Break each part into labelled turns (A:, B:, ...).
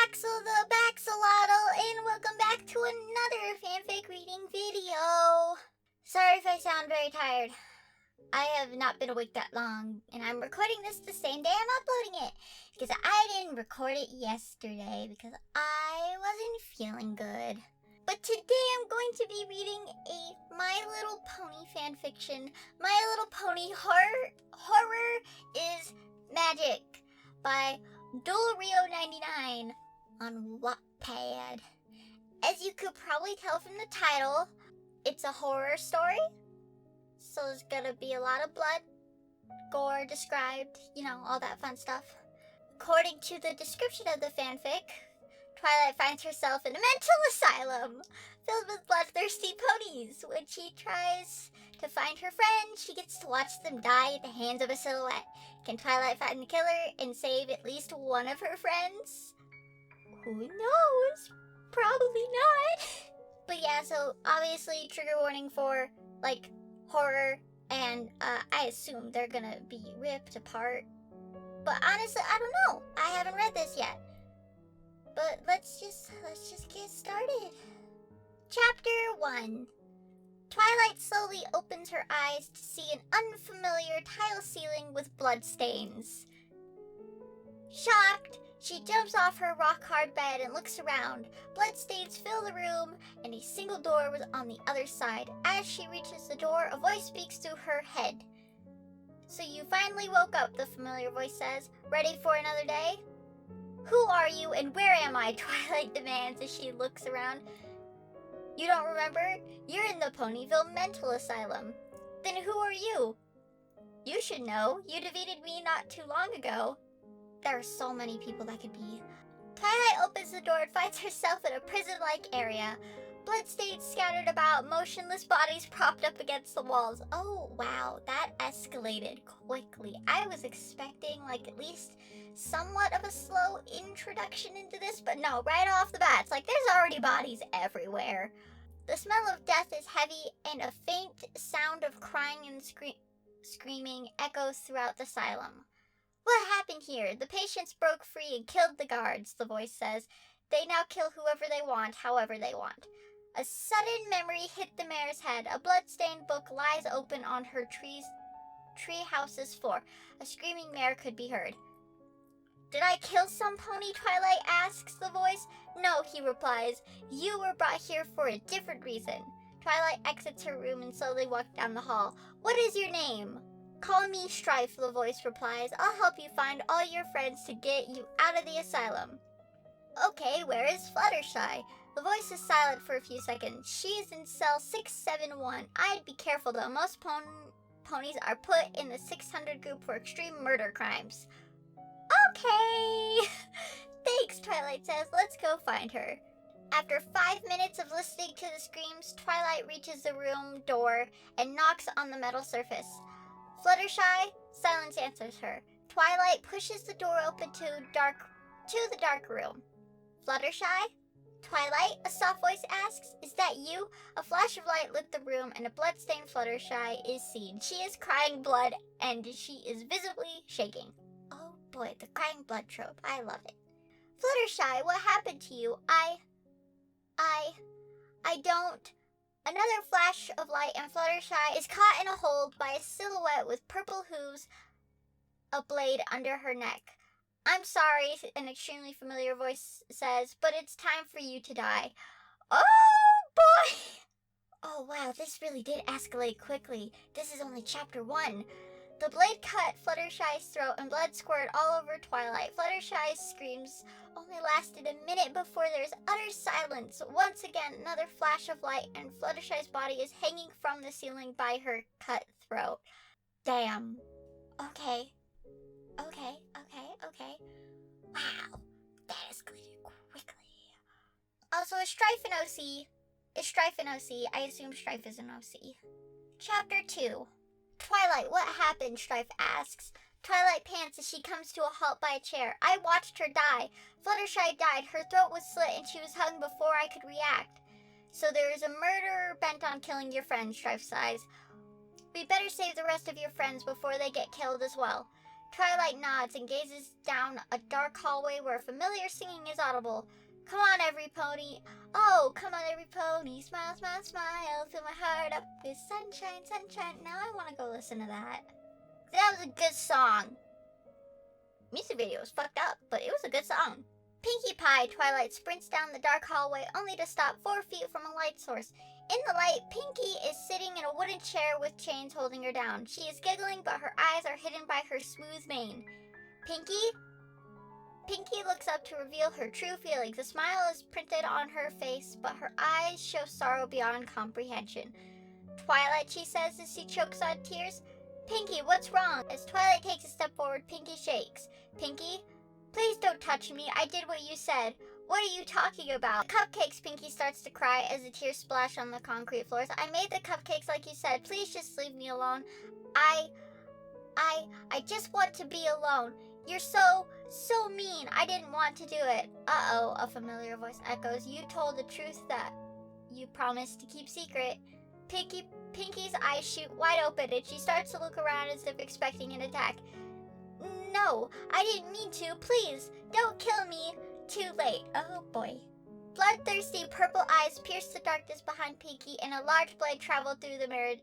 A: Axel the Baxolotl, and welcome back to another fanfic reading video. Sorry if I sound very tired. I have not been awake that long, and I'm recording this the same day I'm uploading it, because I didn't record it yesterday, because I wasn't feeling good. But today I'm going to be reading a My Little Pony fanfiction. My Little Pony Horror is Magic by Rio99 on Wattpad. As you could probably tell from the title, it's a horror story. So there's gonna be a lot of blood, gore described, all that fun stuff. According to the description of the fanfic, Twilight finds herself in a mental asylum filled with bloodthirsty ponies. When she tries to find her friends, she gets to watch them die at the hands of a silhouette. Can Twilight find the killer and save at least one of her friends? Who knows? Probably not. But yeah, so obviously trigger warning for horror, and I assume they're gonna be ripped apart. But honestly, I don't know. I haven't read this yet. But let's just get started. Chapter 1. Twilight slowly opens her eyes to see an unfamiliar tile ceiling with bloodstains. Shocked, she jumps off her rock-hard bed and looks around. Bloodstains fill the room, and a single door was on the other side. As she reaches the door, a voice speaks through her head. "So you finally woke up," the familiar voice says. "Ready for another day?" "Who are you and where am I?" Twilight demands as she looks around. "You don't remember? You're in the Ponyville Mental Asylum." "Then who are you?" "You should know. You defeated me not too long ago." There are so many people that could be. Twilight opens the door and finds herself in a prison-like area. Bloodstains scattered about, motionless bodies propped up against the walls. Oh wow, that escalated quickly. I was expecting at least somewhat of a slow introduction into this, but no, right off the bat, it's there's already bodies everywhere. The smell of death is heavy, and a faint sound of crying and screaming echoes throughout the asylum. "What happened here? The patients broke free and killed the guards," the voice says. "They now kill whoever they want, however they want." A sudden memory hit the mayor's head. A bloodstained book lies open on her treehouse's floor. A screaming mare could be heard. "Did I kill some pony?" Twilight asks the voice. "No," he replies. "You were brought here for a different reason." Twilight exits her room and slowly walks down the hall. "What is your name?" "Call me Strife," the voice replies. "I'll help you find all your friends to get you out of the asylum." "Okay, where is Fluttershy?" The voice is silent for a few seconds. "She's in cell 671. I'd be careful though. Most ponies are put in the 600 group for extreme murder crimes." "Okay." "Thanks," Twilight says. "Let's go find her." After 5 minutes of listening to the screams, Twilight reaches the room door and knocks on the metal surface. "Fluttershy?" Silence answers her. Twilight pushes the door open to the dark room. "Fluttershy?" "Twilight?" a soft voice asks. "Is that you?" A flash of light lit the room, and a bloodstained Fluttershy is seen. She is crying blood, and she is visibly shaking. Oh boy, the crying blood trope. I love it. "Fluttershy, what happened to you?" I don't..." Another flash of light, and Fluttershy is caught in a hold by a silhouette with purple hooves, a blade under her neck. "I'm sorry," an extremely familiar voice says, "but it's time for you to die." Oh boy! Oh wow, this really did escalate quickly. This is only chapter 1. The blade cut Fluttershy's throat and blood squirted all over Twilight. Fluttershy's screams only lasted a minute before there's utter silence. Once again, another flash of light, and Fluttershy's body is hanging from the ceiling by her cut throat. Damn. Okay. Wow, that escalated quickly. Also, is Strife an OC? I assume Strife is an OC. Chapter 2. "Twilight, what happened?" Strife asks. Twilight pants as she comes to a halt by a chair. "I watched her die. Fluttershy died. Her throat was slit and she was hung before I could react." "So there is a murderer bent on killing your friends," Strife sighs. "We better save the rest of your friends before they get killed as well." Twilight nods and gazes down a dark hallway where familiar singing is audible. Come on, every pony. Oh, come on, every pony. Smile, smile, smile. Fill my heart up with sunshine, sunshine. Now I want to go listen to that. That was a good song. Music video was fucked up, but it was a good song. Pinkie Pie, Twilight sprints down the dark hallway only to stop 4 feet from a light source. In the light, Pinkie is sitting in a wooden chair with chains holding her down. She is giggling, but her eyes are hidden by her smooth mane. Pinkie? Pinkie looks up to reveal her true feelings. A smile is printed on her face, but her eyes show sorrow beyond comprehension. Twilight, she says as she chokes on tears. Pinkie, what's wrong? As Twilight takes a step forward, Pinkie shakes. Pinkie? Please don't touch me. I did what you said. What are you talking about? Cupcakes, Pinkie starts to cry as the tears splash on the concrete floors. I made the cupcakes like you said. Please just leave me alone. I just want to be alone. You're so mean. I didn't want to do it. Uh-oh, a familiar voice echoes. You told the truth that you promised to keep secret. Pinkie's eyes shoot wide open and she starts to look around as if expecting an attack. No, I didn't mean to. Please, don't kill me. Too late. Oh boy. Bloodthirsty purple eyes pierced the darkness behind Pinkie and a large blade traveled through the mirrored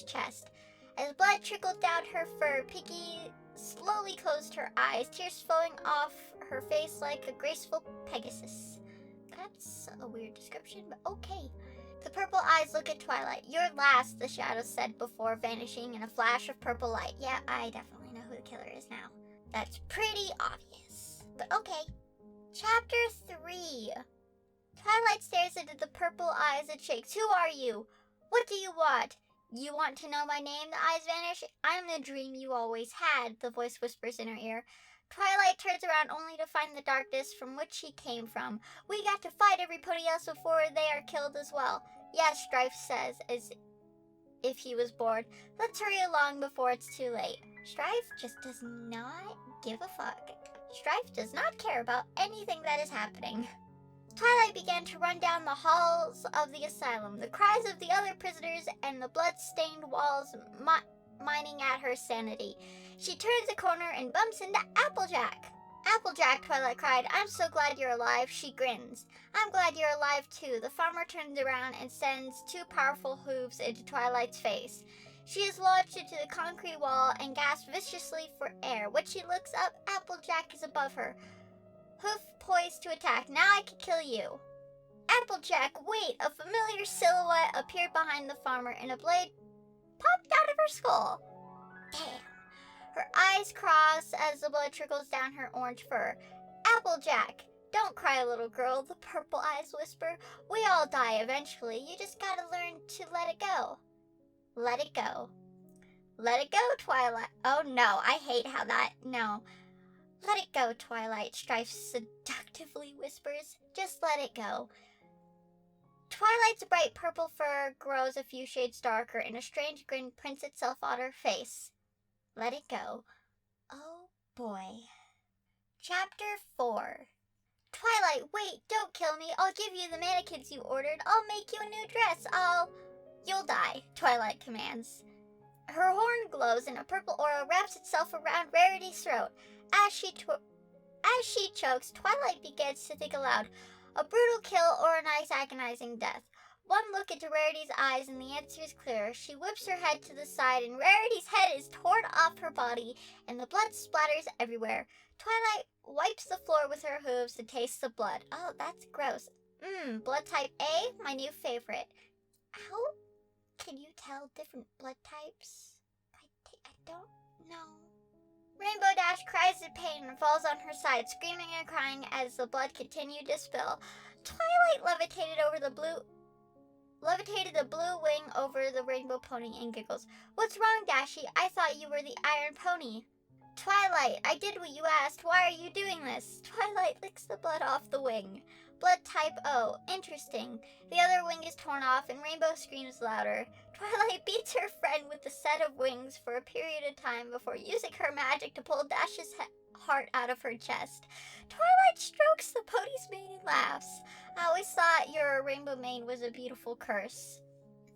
A: chest. As blood trickled down her fur, Pinkie slowly closed her eyes, tears flowing off her face like a graceful Pegasus. That's a weird description, but okay. The purple eyes look at Twilight. You're last, the shadow said before vanishing in a flash of purple light. Yeah, I definitely know who the killer is now. That's pretty obvious, but okay. Chapter 3. Twilight stares into the purple eyes and shakes. Who are you? What do you want? You want to know my name? The eyes vanish. I'm the dream you always had, the voice whispers in her ear. Twilight turns around only to find the darkness from which she came from. We got to fight everybody else before they are killed as well. Yes, Strife says, as if he was bored. Let's hurry along before it's too late. Strife just does not give a fuck. Strife does not care about anything that is happening. Twilight began to run down the halls of the asylum, the cries of the other prisoners and the blood-stained walls mining at her sanity. She turns a corner and bumps into Applejack. Applejack, Twilight cried. I'm so glad you're alive. She grins. I'm glad you're alive too. The farmer turns around and sends 2 powerful hooves into Twilight's face. She is launched into the concrete wall and gasps viciously for air. When she looks up, Applejack is above her. Hoof poised to attack. Now I can kill you. Applejack, wait! A familiar silhouette appeared behind the farmer and a blade popped out of her skull. Damn. Her eyes cross as the blood trickles down her orange fur. Applejack, don't cry, little girl, the purple eyes whisper. We all die eventually. You just gotta learn to let it go. Let it go. Let it go, Twilight. Oh no, I hate how that... No. Let it go, Twilight, Strife seductively whispers. Just let it go. Twilight's bright purple fur grows a few shades darker and a strange grin prints itself on her face. Let it go. Oh boy. Chapter 4. Twilight, wait, don't kill me. I'll give you the mannequins you ordered. I'll make you a new dress. You'll die, Twilight commands. Her horn glows and a purple aura wraps itself around Rarity's throat. As she chokes, Twilight begins to think aloud. A brutal kill or a nice agonizing death. One look into Rarity's eyes and the answer is clear. She whips her head to the side and Rarity's head is torn off her body and the blood splatters everywhere. Twilight wipes the floor with her hooves and tastes the blood. Oh, that's gross. Blood type A, my new favorite. How can you tell different blood types? I don't know. Rainbow Dash cries in pain and falls on her side, screaming and crying as the blood continued to spill. Twilight levitated the blue wing over the rainbow pony and giggles. What's wrong, Dashie? I thought you were the iron pony. Twilight, I did what you asked. Why are you doing this? Twilight licks the blood off the wing. Blood type O. Interesting. The other wing is torn off and Rainbow screams louder. Twilight beats her friend with a set of wings for a period of time before using her magic to pull Dash's heart out of her chest. Twilight strokes the pony's mane and laughs. I always thought your rainbow mane was a beautiful curse.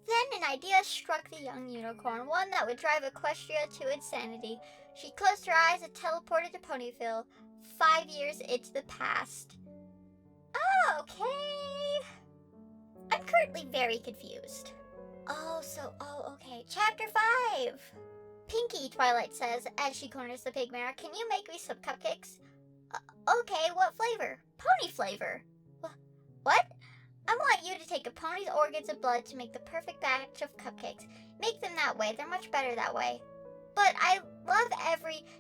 A: Then an idea struck the young unicorn, one that would drive Equestria to insanity. She closed her eyes and teleported to Ponyville, 5 years into the past. Okay. I'm currently very confused. Okay. Chapter 5. Pinky, Twilight says as she corners the pig mare, can you make me some cupcakes? Okay, what flavor? Pony flavor. What? I want you to take a pony's organs and blood to make the perfect batch of cupcakes. Make them that way. They're much better that way. But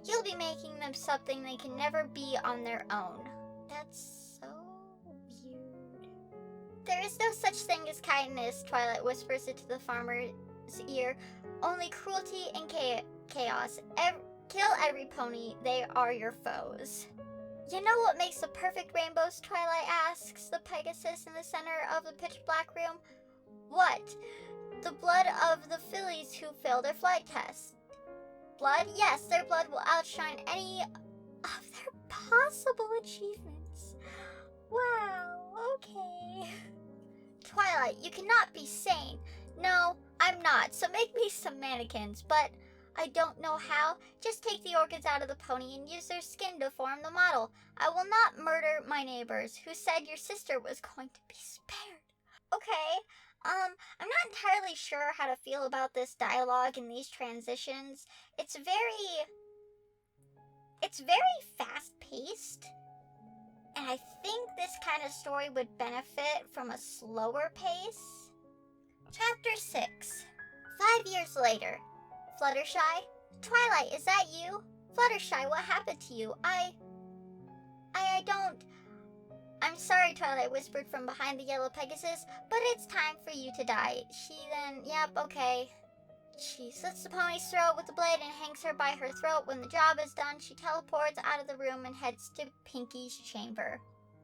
A: you'll be making them something they can never be on their own. That's so weird. There is no such thing as kindness, Twilight whispers into the farmer's ear. Only cruelty and chaos. Kill every pony. They are your foes. You know what makes the perfect rainbows, Twilight asks the Pegasus in the center of the pitch-black room. What? The blood of the fillies who failed their flight test. Blood? Yes, their blood will outshine any of their possible achievements. Wow, okay. Twilight, you cannot be sane. No, I'm not, so make me some mannequins, but I don't know how. Just take the organs out of the pony and use their skin to form the model. I will not murder my neighbors who said your sister was going to be spared. Okay, I'm not entirely sure how to feel about this dialogue and these transitions. It's very fast-paced, and I think this kind of story would benefit from a slower pace. Chapter 6. 5 years later. Fluttershy? Twilight, is that you? Fluttershy, what happened to you? I'm sorry, Twilight whispered from behind the yellow Pegasus, but it's time for you to die. Yep, okay. She slits the pony's throat with the blade and hangs her by her throat. When the job is done, she teleports out of the room and heads to Pinky's chamber.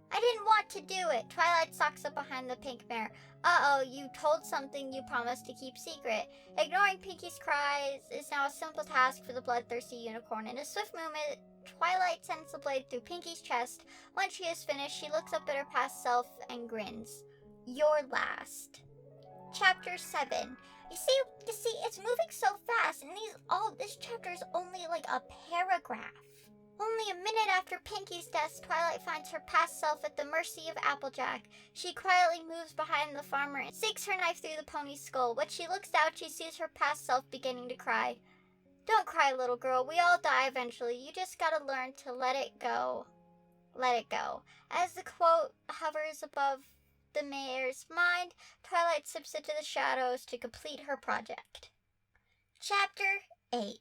A: I didn't want to do it. Twilight stalks up behind the pink mare. Uh-oh, you told something you promised to keep secret. Ignoring Pinky's cries is now a simple task for the bloodthirsty unicorn. In a swift movement, Twilight sends the blade through Pinky's chest. When she is finished, she looks up at her past self and grins. You're last. Chapter 7. You see, it's moving so fast, and this chapter is only like a paragraph. Only a minute after Pinky's death, Twilight finds her past self at the mercy of Applejack. She quietly moves behind the farmer and sinks her knife through the pony's skull. When she looks out, she sees her past self beginning to cry. Don't cry, little girl. We all die eventually. You just gotta learn to let it go. Let it go. As the quote hovers above the mayor's mind, Twilight slips into the shadows to complete her project. Chapter 8.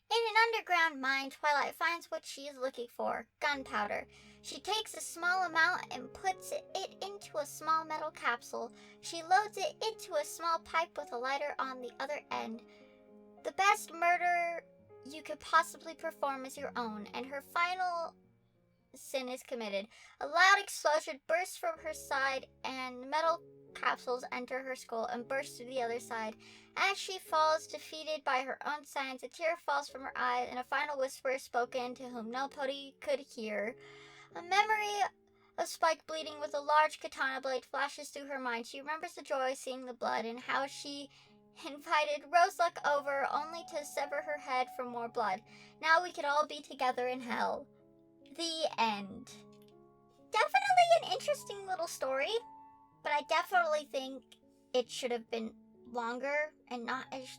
A: In an underground mine, Twilight finds what she is looking for, gunpowder. She takes a small amount and puts it into a small metal capsule. She loads it into a small pipe with a lighter on the other end. The best murder you could possibly perform is your own, and her final sin is committed. A loud explosion bursts from her side, and metal capsules enter her skull and burst to the other side. As she falls, defeated by her own science, a tear falls from her eye, and a final whisper is spoken to whom nobody could hear. A memory of Spike bleeding with a large katana blade flashes through her mind. She remembers the joy of seeing the blood and how she invited Roseluck over only to sever her head for more blood. Now we could all be together in hell. The end. Definitely an interesting little story, but I definitely think it should have been longer and not as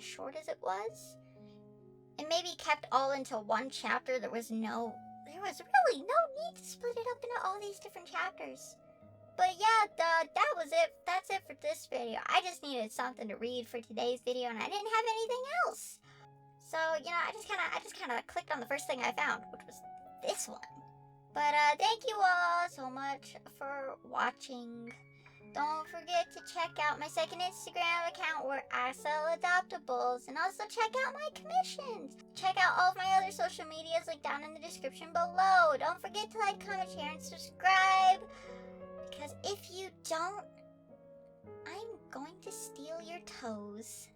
A: short as it was. And maybe kept all into one chapter. There was really no need to split it up into all these different chapters. But yeah, that was it. That's it for this video. I just needed something to read for today's video, and I didn't have anything else. So, I just kind of clicked on the first thing I found, which was this one. But thank you all so much for watching. Don't forget to check out my second Instagram account where I sell adoptables, and also check out my commissions. Check out all of my other social medias down in the description below. Don't forget to like, comment, share, and subscribe, because if you don't, I'm going to steal your toes.